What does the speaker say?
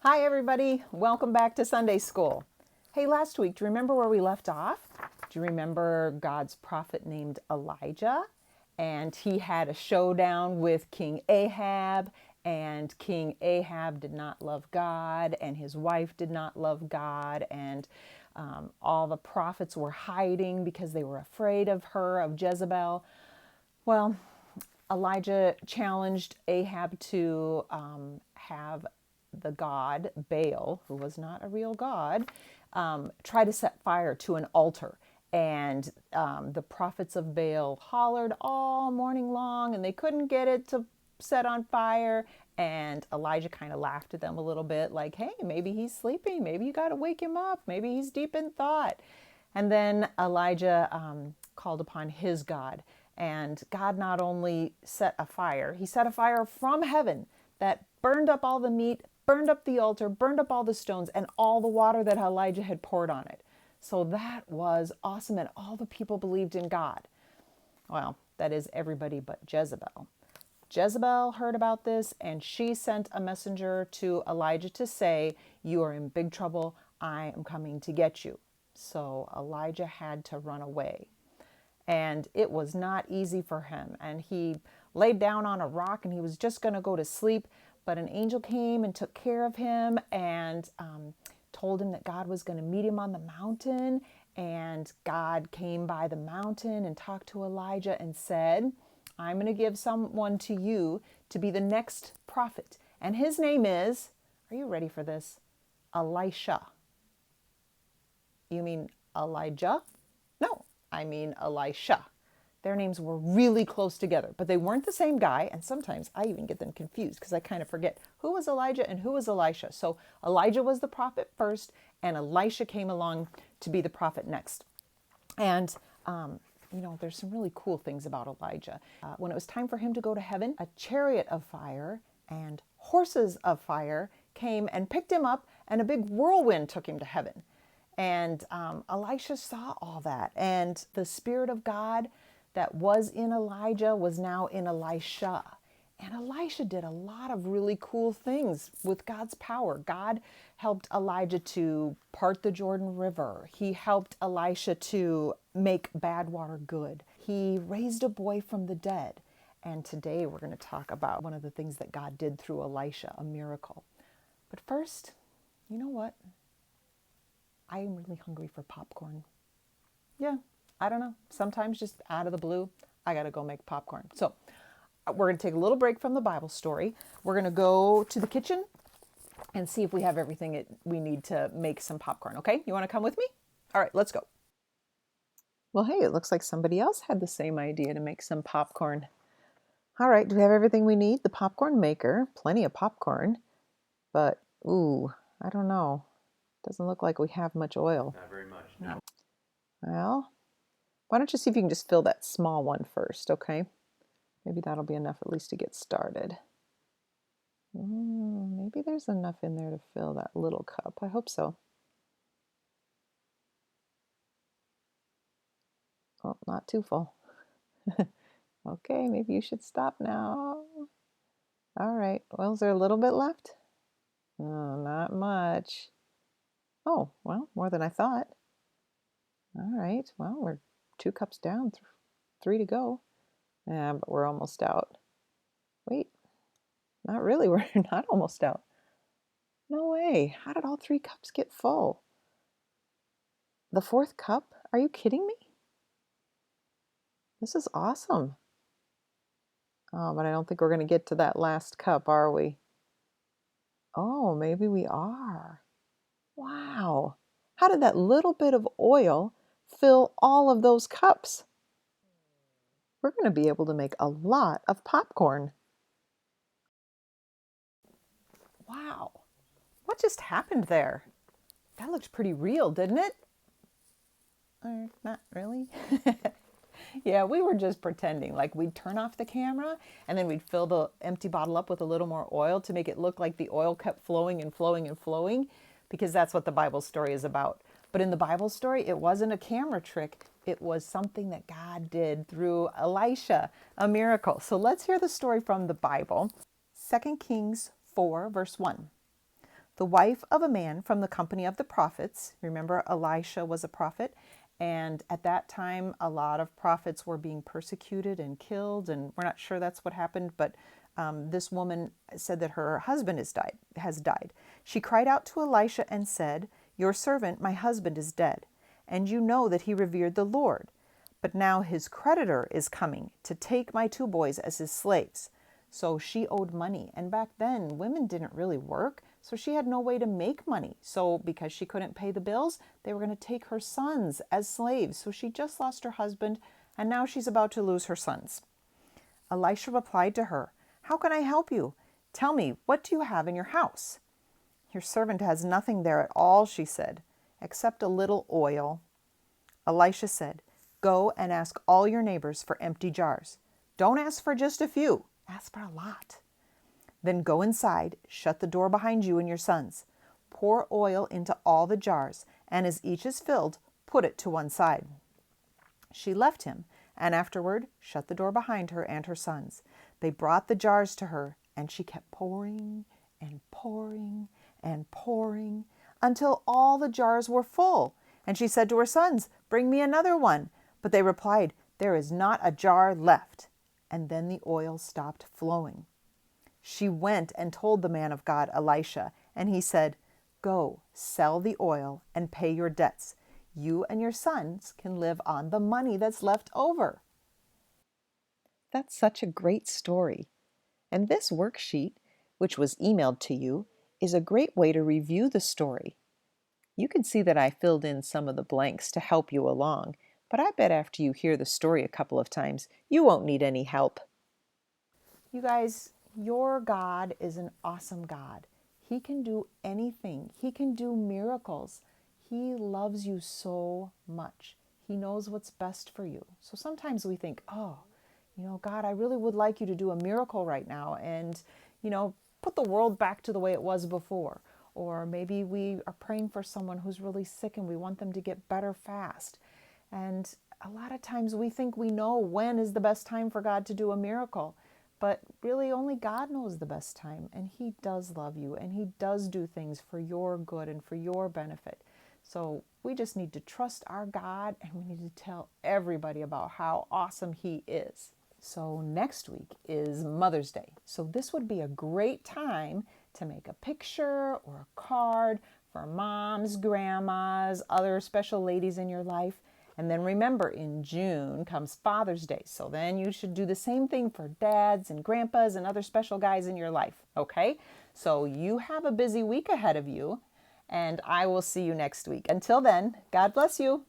Hi, everybody. Welcome back to Sunday School. Hey, last week, do you remember where we left off? Do you remember God's prophet named Elijah? And he had a showdown with King Ahab, and King Ahab did not love God, and his wife did not love God, and all the prophets were hiding because they were afraid of her, of Jezebel. Well, Elijah challenged Ahab to have the god Baal, who was not a real god, try to set fire to an altar. And the prophets of Baal hollered all morning long and they couldn't get it to set on fire. And Elijah kind of laughed at them a little bit, like, hey, maybe he's sleeping. Maybe you got to wake him up. Maybe he's deep in thought. And then Elijah called upon his God. And God not only set a fire, he set a fire from heaven that burned up all the meat, burned up the altar, burned up all the stones, and all the water that Elijah had poured on it. So that was awesome. And all the people believed in God. Well, that is everybody but Jezebel. Jezebel heard about this and she sent a messenger to Elijah to say, you are in big trouble. I am coming to get you. So Elijah had to run away. And it was not easy for him. And he laid down on a rock and he was just going to go to sleep. But an angel came and took care of him and told him that God was going to meet him on the mountain. And God came by the mountain and talked to Elijah and said, I'm going to give someone to you to be the next prophet. And his name is, are you ready for this? Elisha. You mean Elijah? No, I mean Elisha. Their names were really close together, but they weren't the same guy. And sometimes I even get them confused because I kind of forget who was Elijah and who was Elisha. So Elijah was the prophet first, and Elisha came along to be the prophet next. And there's some really cool things about Elijah. When it was time for him to go to heaven, a chariot of fire and horses of fire came and picked him up, and a big whirlwind took him to heaven. And Elisha saw all that. And the Spirit of God that was in Elijah was now in Elisha. And Elisha did a lot of really cool things with God's power. God helped Elijah to part the Jordan River. He helped Elisha to make bad water good. He raised a boy from the dead. And today we're going to talk about one of the things that God did through Elisha, a miracle. But first, you know what? I am really hungry for popcorn. Yeah, I don't know. Sometimes just out of the blue, I got to go make popcorn. So we're going to take a little break from the Bible story. We're going to go to the kitchen and see if we have everything we need to make some popcorn. Okay, you want to come with me? All right, let's go. Well, hey, it looks like somebody else had the same idea to make some popcorn. All right, do we have everything we need? The popcorn maker, plenty of popcorn, but ooh, I don't know. Doesn't look like we have much oil. Not very much, no. Well, why don't you see if you can just fill that small one first, okay? Maybe that'll be enough at least to get started. Maybe there's enough in there to fill that little cup. I hope so. Oh, not too full. Okay, maybe you should stop now. All right. Well, is there a little bit left? Oh, not much. Oh, well, more than I thought. All right. Well, we're 2 cups down, 3 to go. Yeah, but we're almost out. Wait, not really. We're not almost out. No way. How did all 3 cups get full? The 4th cup? Are you kidding me? This is awesome. Oh, but I don't think we're going to get to that last cup, are we? Oh, maybe we are. Wow. How did that little bit of oil fill all of those cups? We're going to be able to make a lot of popcorn. Wow. What just happened there? That looked pretty real, didn't it? Or not really. Yeah, we were just pretending. Like we'd turn off the camera and then we'd fill the empty bottle up with a little more oil to make it look like the oil kept flowing and flowing and flowing, because that's what the Bible story is about. But in the Bible story, it wasn't a camera trick. It was something that God did through Elisha, a miracle. So let's hear the story from the Bible. 2 Kings 4, verse 1. the wife of a man from the company of the prophets. Remember, Elisha was a prophet. And at that time, a lot of prophets were being persecuted and killed. And we're not sure that's what happened, but this woman said that her husband has died. She cried out to Elisha and said, "Your servant, my husband, is dead, and you know that he revered the Lord. But now his creditor is coming to take my 2 boys as his slaves." So she owed money. And back then, women didn't really work, so she had no way to make money. So because she couldn't pay the bills, they were going to take her sons as slaves. So she just lost her husband, and now she's about to lose her sons. Elisha replied to her, "How can I help you? Tell me, what do you have in your house?" "Your servant has nothing there at all," she said, "except a little oil." Elisha said, "Go and ask all your neighbors for empty jars. Don't ask for just a few. Ask for a lot. Then go inside, shut the door behind you and your sons. Pour oil into all the jars, and as each is filled, put it to one side." She left him, and afterward shut the door behind her and her sons. They brought the jars to her, and she kept pouring and pouring and pouring until all the jars were full. And she said to her sons, "Bring me another one." But they replied, "There is not a jar left." And then the oil stopped flowing. She went and told the man of God, Elisha, and he said, "Go, sell the oil and pay your debts. You and your sons can live on the money that's left over." That's such a great story. And this worksheet, which was emailed to you, is a great way to review the story. You can see that I filled in some of the blanks to help you along, but I bet after you hear the story a couple of times, you won't need any help. You guys, your God is an awesome God. He can do anything. He can do miracles. He loves you so much. He knows what's best for you. So sometimes we think, oh, God, I really would like you to do a miracle right now and, put the world back to the way it was before. Or maybe we are praying for someone who's really sick and we want them to get better fast. And a lot of times we think we know when is the best time for God to do a miracle. But really only God knows the best time. And He does love you and He does do things for your good and for your benefit. So we just need to trust our God and we need to tell everybody about how awesome He is. So next week is Mother's Day. So this would be a great time to make a picture or a card for moms, grandmas, other special ladies in your life. And then remember, in June comes Father's Day. So then you should do the same thing for dads and grandpas and other special guys in your life. Okay? So you have a busy week ahead of you, and I will see you next week. Until then, God bless you.